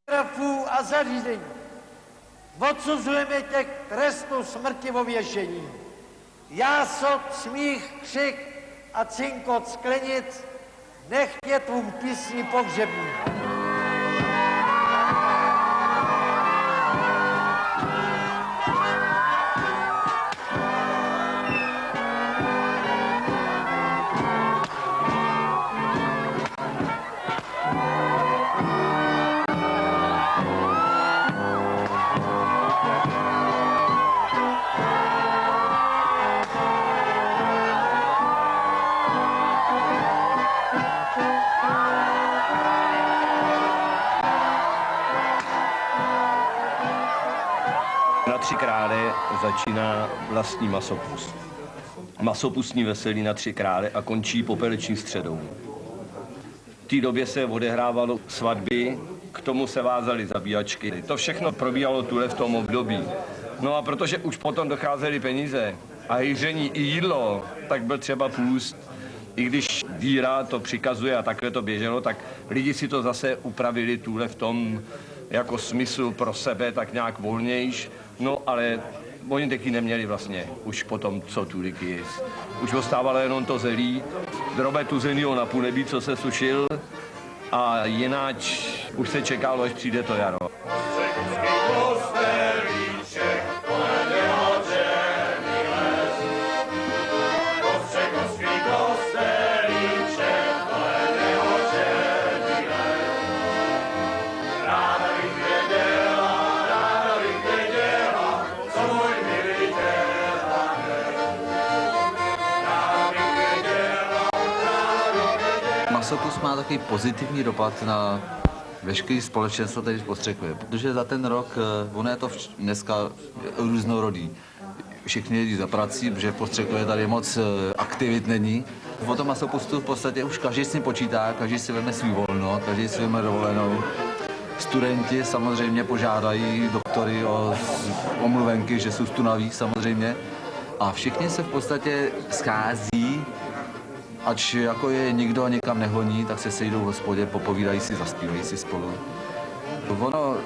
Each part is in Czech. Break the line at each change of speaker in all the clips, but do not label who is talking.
Grafů a zařízení. Odsuzujeme tě k trestu smrti vo věšení. Jásot, smích, křik a cinkot sklenic nech je tvům písni pohřební.
Na Tři krále začíná vlastní masopust. Masopustní veselí na Tři krále a končí popeleční středou. V té době se odehrávalo svatby, k tomu se vázaly zabíjačky. To všechno probíhalo tuhle v tom období. No a protože už potom docházely peníze a hýření i jídlo, tak byl třeba půst. I když víra to přikazuje a takhle to běželo, tak lidi si to zase upravili tuhle v tom jako smysl pro sebe, tak nějak volnějš. No ale oni taky neměli vlastně už potom, co tuliky jíst. Už ostávalo jenom to zelí, drobe tuzenýho na půlnebí, co se sušil a jináč už se čekalo, až přijde to jaro.
Masopust má takový pozitivní dopad na veškeré společenstvo, který postřekuje, protože za ten rok, ono je to dneska různorodý. Všichni jedí za prací, protože v Postřekově tady moc aktivit není. O tom masopustu v podstatě už každý s ním počítá, každý si veme svý volno, každý si veme dovolenou. Studenti samozřejmě požádají doktory o omluvenky, že jsou tu navíc samozřejmě. A všichni se v podstatě schází, ač jako je nikdo nikam nehoní, tak se sejdou v hospodě, popovídají si, zaspívají si spolu. Ono,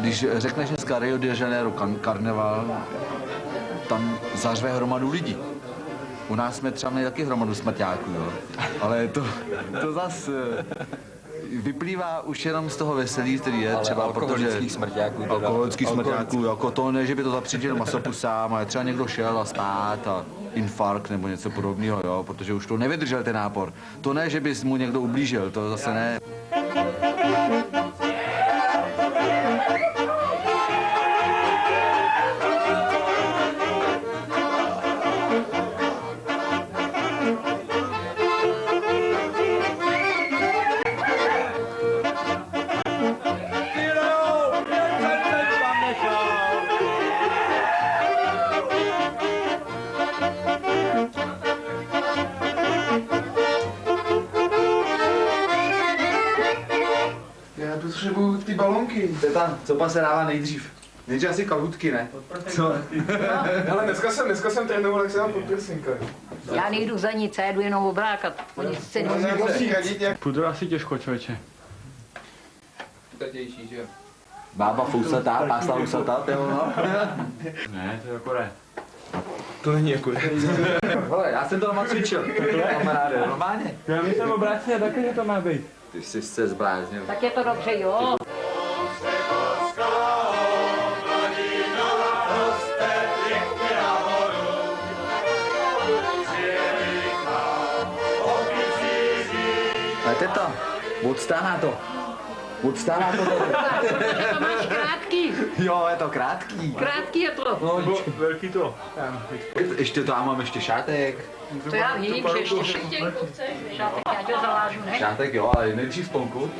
když řekneš dneska Rio de Janeiro karneval, tam zařve hromadu lidí. U nás jsme třeba měli taky hromadu smrťáků, jo. Ale to zas vyplývá už jenom z toho veselí, který je třeba,
alkoholických smrťáků.
Alkoholických smrťáků, jako to ne, že by to zapříčil masopusám, ale třeba někdo šel a spát a infarkt nebo něco podobného, jo, protože už to nevydržel ten nápor. To ne, že bys mu někdo ublížil, to zase ne.
Potřebuju ty balonky.
Teta, co pan se dává nejdřív? Nejdřív asi kalhutky, ne? Co?
Hele, dneska jsem trénoval, jak se dám podprsinka.
Já nejdu za nic, já jdu jenom obrákat. Oni se
Nemusí radit, jak...
Půjdu asi těžko, člověče.
Tatější, že jo?
Bába fousatá, pásla fousatá, no.
Ne, to je jako ne.
To není jako...
Hele, já jsem to doma cvičil. Kamaráde, normálně.
Já myslím obráceně taky, že to má být.
Ty jsi se zbláznil.
Tak je to dobře, jo.
Ale teta, odstává to. Odstává to.
To máš krátký.
Jo, je to krátký.
Krátký je to.
Bylo velký to.
Ještě to, já mám ještě šátek.
To já vím, že ještě šátek, já tě zavážu, ne?
Šátek jo, ale nejdřív spolku.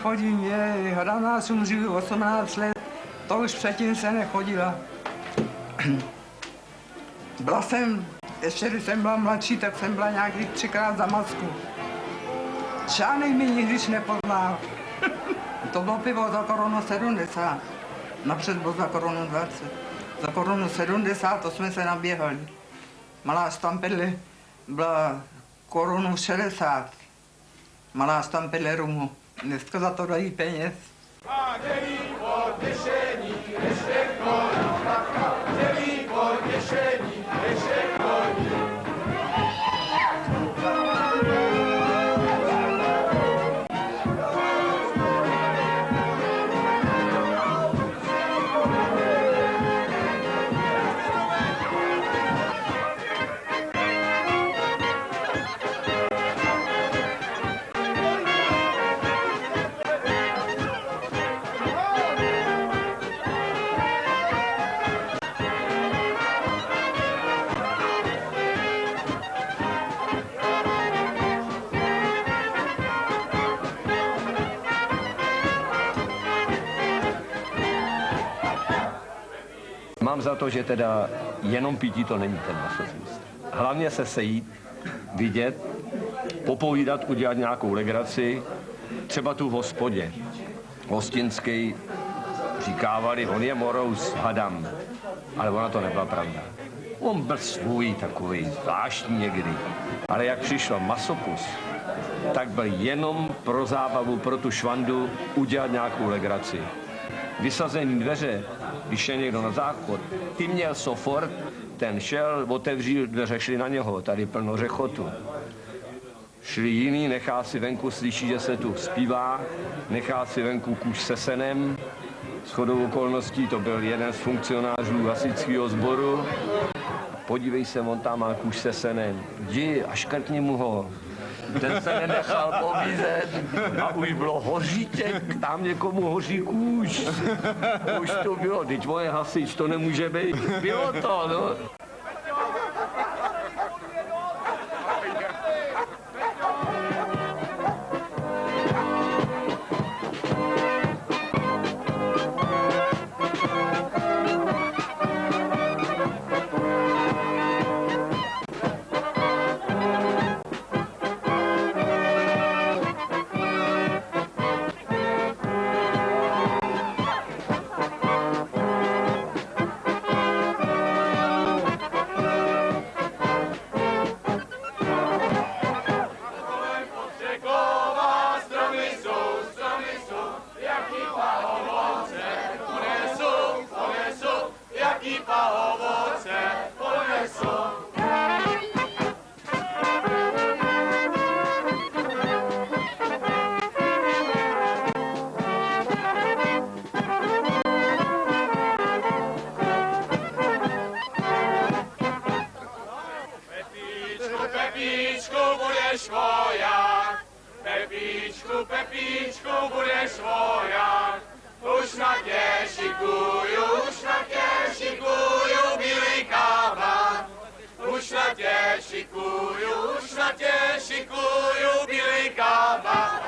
nechodím, je, hraná jsem žil 18 let, to už předtím se nechodila. Byla jsem, ještě když jsem byla mladší, tak jsem byla nějakých 3krát za masku. Žádný mě nikdyž nepoznal. To bylo pivo za korunu 70, napřed bylo za korunu 20. Za korunu 70 to jsme se naběhali. Malá stampedle byla korunu 60. Malá stampedle rumu. Dneska za to dají peněz.
Mám za to, že teda jenom pití to není ten masopust. Hlavně se sejít, vidět, popovídat, udělat nějakou legraci, třeba tu v hospodě. Hostinský říkávali, on je morous, hadam, ale ona to nebyla pravda. On byl svůj takový, zvláštní někdy, ale jak přišel masopust, tak byl jenom pro zábavu, pro tu švandu udělat nějakou legraci. Vysazený dveře, když šel někdo na záchod, ty měl sofort, ten šel, otevřel dveře, šli na něho, tady plno řechotu. Šli jiný, nechá si venku, slyší, že se tu zpívá, nechá si venku kůž se senem. Shodou okolností to byl jeden z funkcionářů hasičského sboru. Podívej se, on tam má kůž se senem. Jdi a škrtni mu ho. Ten se nenechal povízet a už bylo hoříček, tam někomu hoří kůž. Už to bylo, teď tvoje hasič, to nemůže být. Bylo to, no.
Pepíčku, budeš voják, už na tě šikuju, bílý káva. Už na tě šikuju, bílý káva.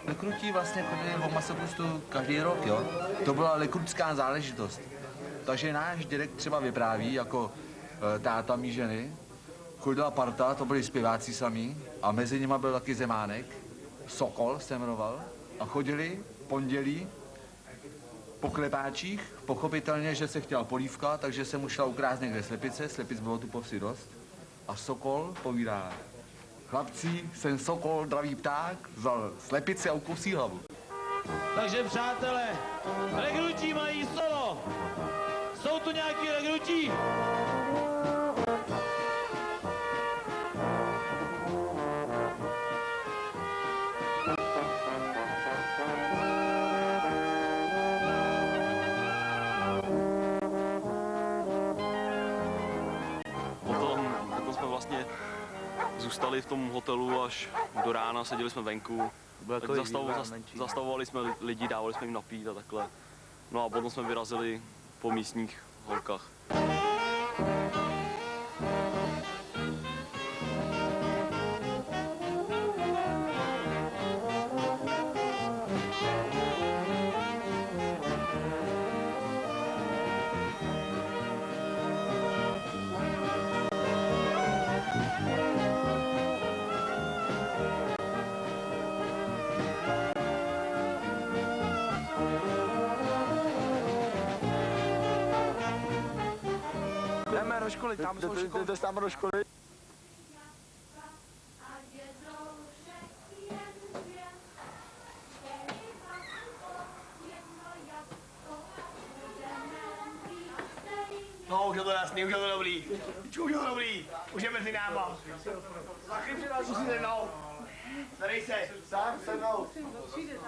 Lekrutí vlastně chodili o masopustu každý rok, jo. To byla lekrutská záležitost. Takže náš dědek třeba vypráví, jako táta mý ženy, chodila parta, to byli zpěváci sami, a mezi nimi byl taky Zemánek, Sokol se jmenoval, a chodili pondělí po klepáčích, pochopitelně, že se chtěl polívka, takže se mu šla ukrást někde slepice, slepic bylo tu povsi dost, a Sokol povídá: chlapci, jsem Sokol, dravý pták, vzal slepici a ukousí hlavu.
Takže přátelé, rekrutí mají solo.
nějaký legnutí.
Potom jsme vlastně zůstali v tom hotelu až do rána, seděli jsme venku. Tak zastavovali jsme lidi, dávali jsme jim napít a takhle. No a potom jsme vyrazili po místních holkách.
Jdeme do školy, tam jsou školy. Jdeš tam do školy?
No, už je to jasný, už je to dobrý. Už je to dobrý, už je mezi náma. Za chvíli nás musí se mnou. Tady se.
Sám se mnou.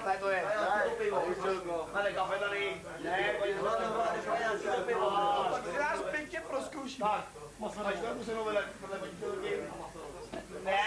Tady to je. Tady kafe tady. Ne, pojď tak si nás pěkně prozkouším. Tak, pojď tu se mnou vedle počítelky. Ne.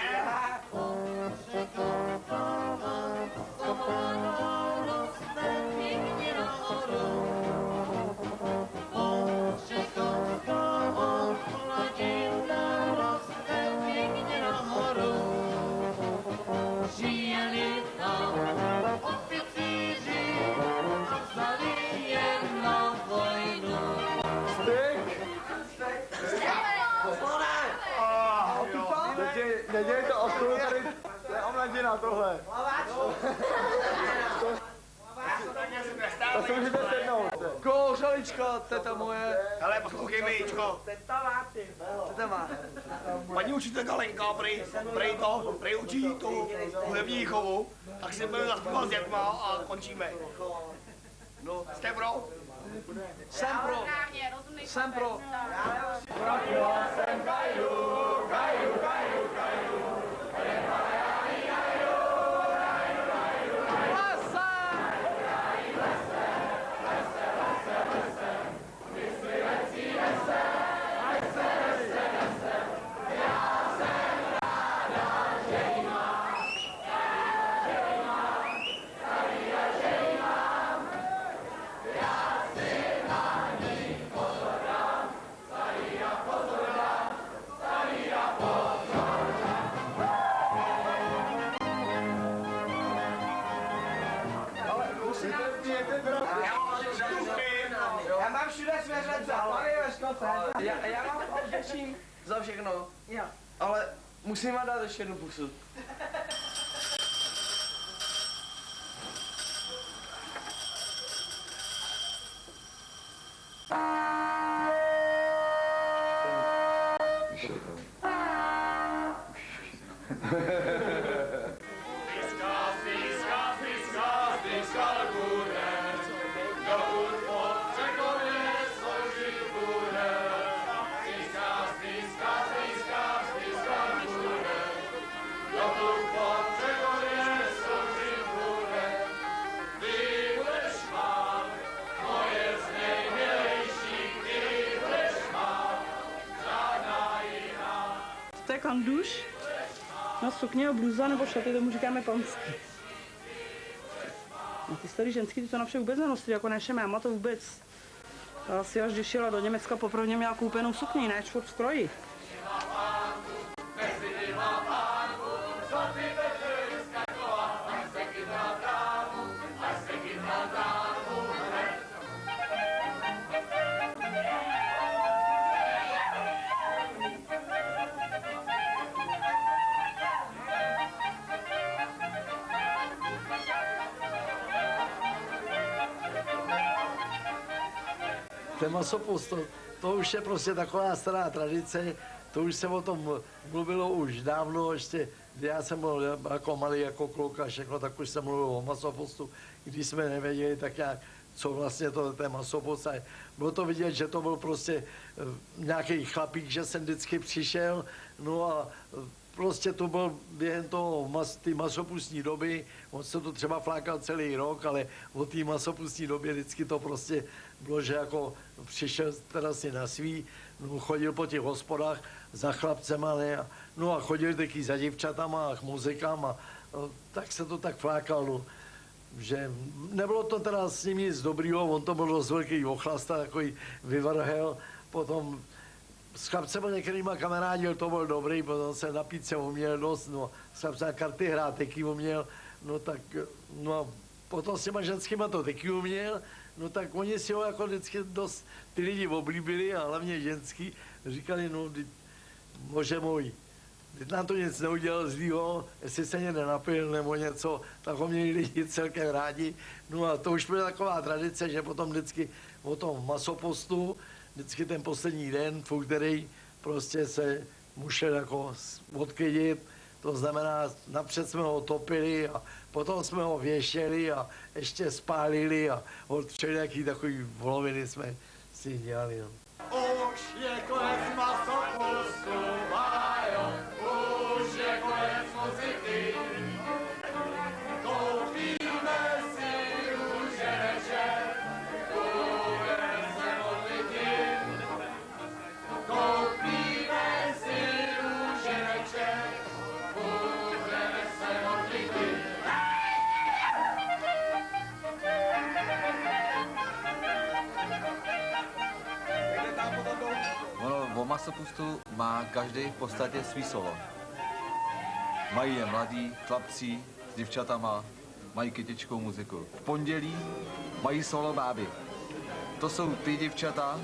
Nedělej to ostru, tady to je omladina tohle. To si můžete sednout.
Kouřeličko, teta moje. Hele, poslouchej mi, Jičko. Teta má. Paní učitelka Lenka, prej učí tu hudební výchovu, tak si budeme zaspívat s dětma a končíme. No, jste pro?
Jsem pro. Jsem pro.
Já mám všude svěřence, tady ve školce. Já vám vděčím za všechno, ale musím vám dát ještě jednu pusu.
To je kanduš na sukně a bluza nebo šaty, tomu říkáme pansky. No ty starý ženský ty to na vše vůbec nenosí, jako naše máma to vůbec. Ta si až když jela do Německa poprvé měla koupenou sukni, ne čtvrt v kroji.
Ten masopust, to už je prostě taková stará tradice, to už se o tom mluvilo už dávno, ještě kdy já jsem byl jako malý, jako kluk a všechno, tak už se mluvilo o masopustu, když jsme nevěděli tak nějak co vlastně to ten masopust. A bylo to vidět, že to byl prostě nějaký chlapík, že jsem vždycky přišel, no a prostě to byl během toho ty masopustní doby, on se to třeba flákal celý rok, ale od té masopustní době vždycky to prostě bylo, že jako přišel teda si na svý, no, chodil po těch hospodách za chlapcema, ne, no a chodil taky za děvčatama a k muzikám a tak se to tak flákalo, že nebylo to teda s ním nic dobrýho, on to byl dost velký ochlasta, takový vyvrhel, potom s chlapcema některýma kamarádil, to byl dobrý, potom se napít se uměl dost, no, s chlapcema karty hrát taky uměl, no tak, no a potom s těma ženskýma to taky uměl, no tak oni si ho jako vždycky dost ty lidi oblíbili a hlavně ženský, říkali, no, bože můj, teď nám to nic neudělal zlýho, jestli se někde napil nebo něco, tak ho měli lidi celkem rádi, no a to už byla taková tradice, že potom vždycky o tom masopostu, vždycky ten poslední den, v který prostě se musel jako odklidit, to znamená, napřed jsme ho topili a potom jsme ho věšeli a ještě spálili a od všelijaký takový voloviny jsme si dělali. No.
Už je konec masopustu, Vájo, už je konec muziky. Koupíme si růženeček, budeme se modlit. Koupíme si růženeček, budeme se modlit.
Ono, o masopustu má každý v podstatě svý solo. Mají je mladí, chlapci s děvčatama, mají kytickou muziku. V pondělí mají solo báby. To jsou ty děvčata,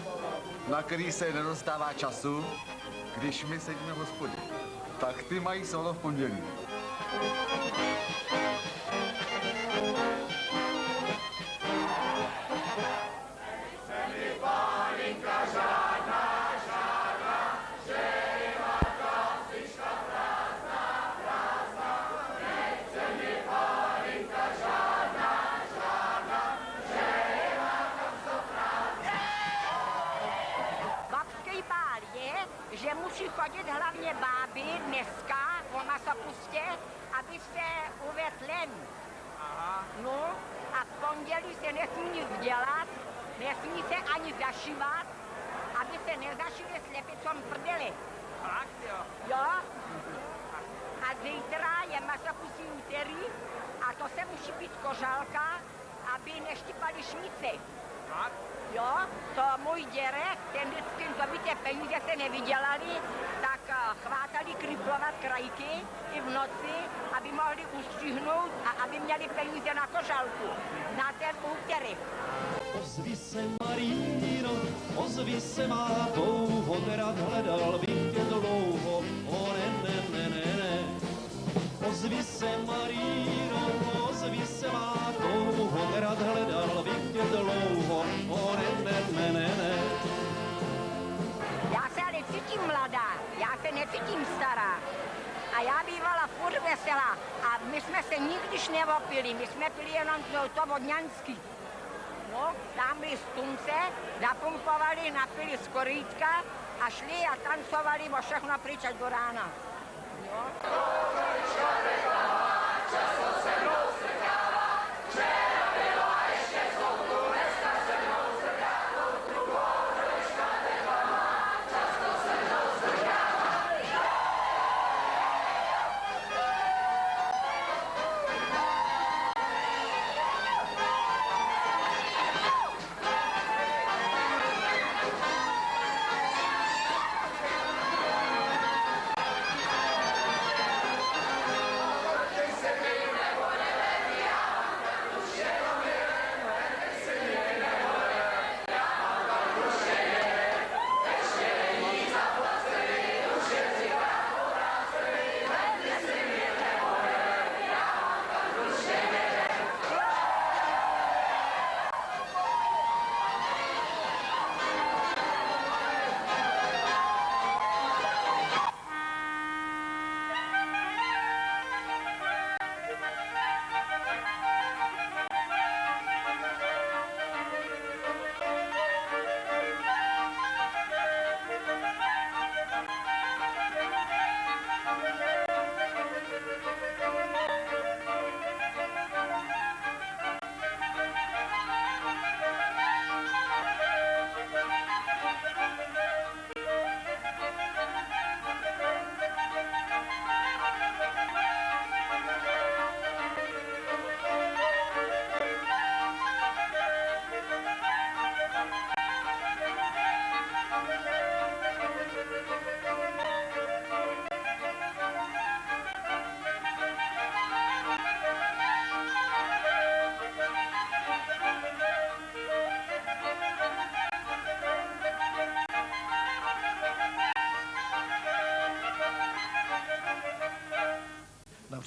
na který se nedostává času, když my sedíme v hospodě. Tak ty mají solo v pondělí.
Že musí chodit hlavně báby dneska po masopustě, aby se uvedl len. No a v pondělí se nesmí nic dělat, nesmí se ani zašívat, aby se nezašili slepicom prdeli.
Tak jo.
Jo? A zítra je masopustní úterý a to se musí být kožálka, aby neštipali šnici.
Tak?
Jo, to můj děrek, ten vždycky dobité peníze se nevydělali, tak chvátali kriplovat krajky i v noci, aby mohli ustřihnout a aby měli peníze na kožalku, na ten úterý.
Ozvi se Marino, ozvi se má touho, nerad hledal bych tě dlouho, o ne. Ozvi se Marino, ozvi se má touho, nerad hledal bych tě dlouho, o ne.
Já se ale cítím mladá, já se necítím stará. A já bývala furt veselá a my jsme se nikdyž neopili, my jsme pili jenom to vodňanský. No, tam byli stunce, napumpovali, napili z korítka a šli a tancovali o všechno pryč až do rána. Jo?
Ty se mi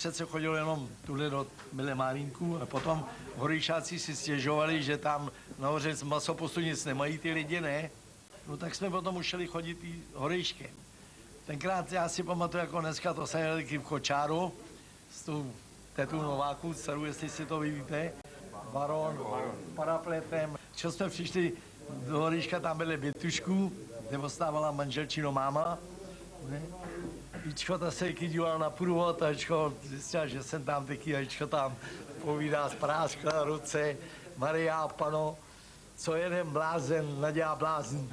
přece chodilo jenom tuhle do Milé Márínku a potom horejšáci si stěžovali, že tam nahoře z masopustu nic nemají ty lidi, ne? No tak jsme potom museli chodit i horejškem. Tenkrát já si pamatuju, jako dneska to jsem jel v kočáru s tou tetu Nováku, dceru, jestli si to víte, baron, parapletem. Čo jsme přišli do horejška, tam byly bytušku, kde ostávala manželčino máma. Ne? Ičko ta se díval na průvod a Ičko zjistil, že jsem tam taky a Ičko tam povídá spráskla ruce, Maria Pano, co jeden blázen nadělá blázen.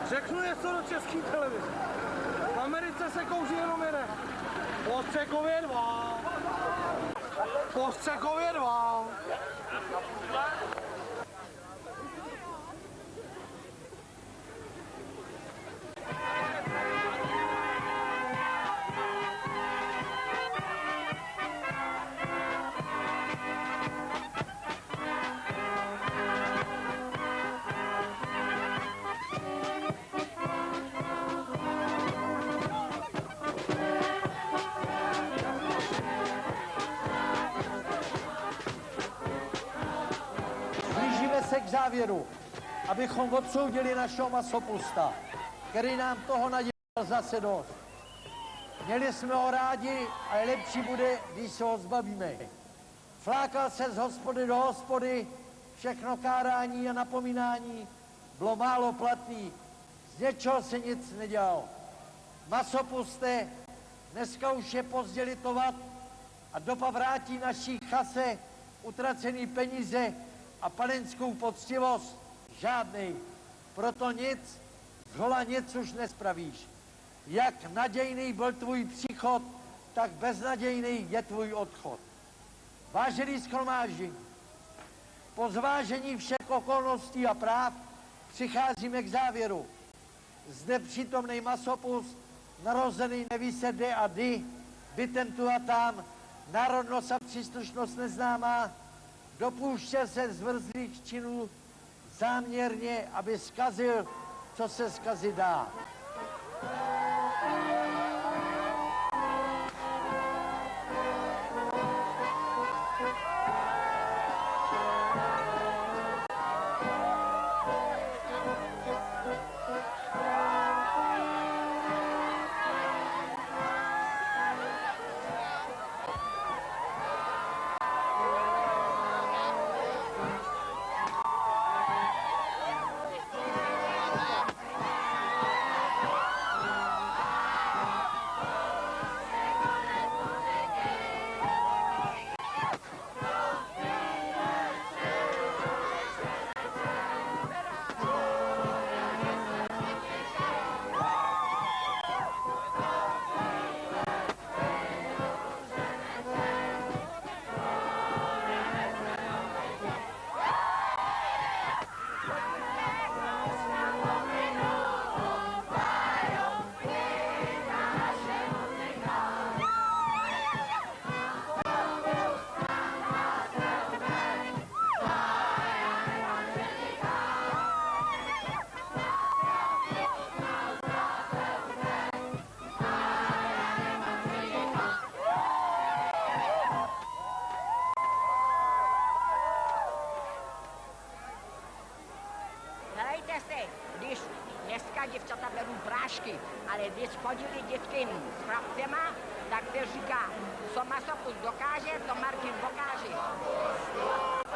Řeknu něco do české televize. V Americe se kouří jenom jeden. Postřekově 2. Postřekově 2.
Blížíme se k závěru, abychom odsoudili našeho masopusta, který nám toho nadělal zase dost. Měli jsme ho rádi a je lepší bude, když se ho zbavíme. Flákal se z hospody do hospody, všechno kárání a napomínání bylo málo platný, z něčeho se nic nedělalo. Masopuste, dneska už je pozdě litovat a doba vrátí naší chase utracený peníze a panenskou poctivost žádnej. Proto nic, zhola nic už nespravíš. Jak nadějný byl tvůj příchod, tak beznadějný je tvůj odchod. Vážený shromáždění, po zvážení všech okolností a práv přicházíme k závěru. Zde přítomný masopust, narozený neví se kde a kdy, bytem tu a tam, národnost a příslušnost neznámá, dopouštěl se zmrzlých činů záměrně, aby zkazil, co se zkazit dá.
Představte si, když dneska děvčata berou prášky, ale když chodili dětky s chlapcema, tak se říká, co Masopust dokáže, to Martin dokáže.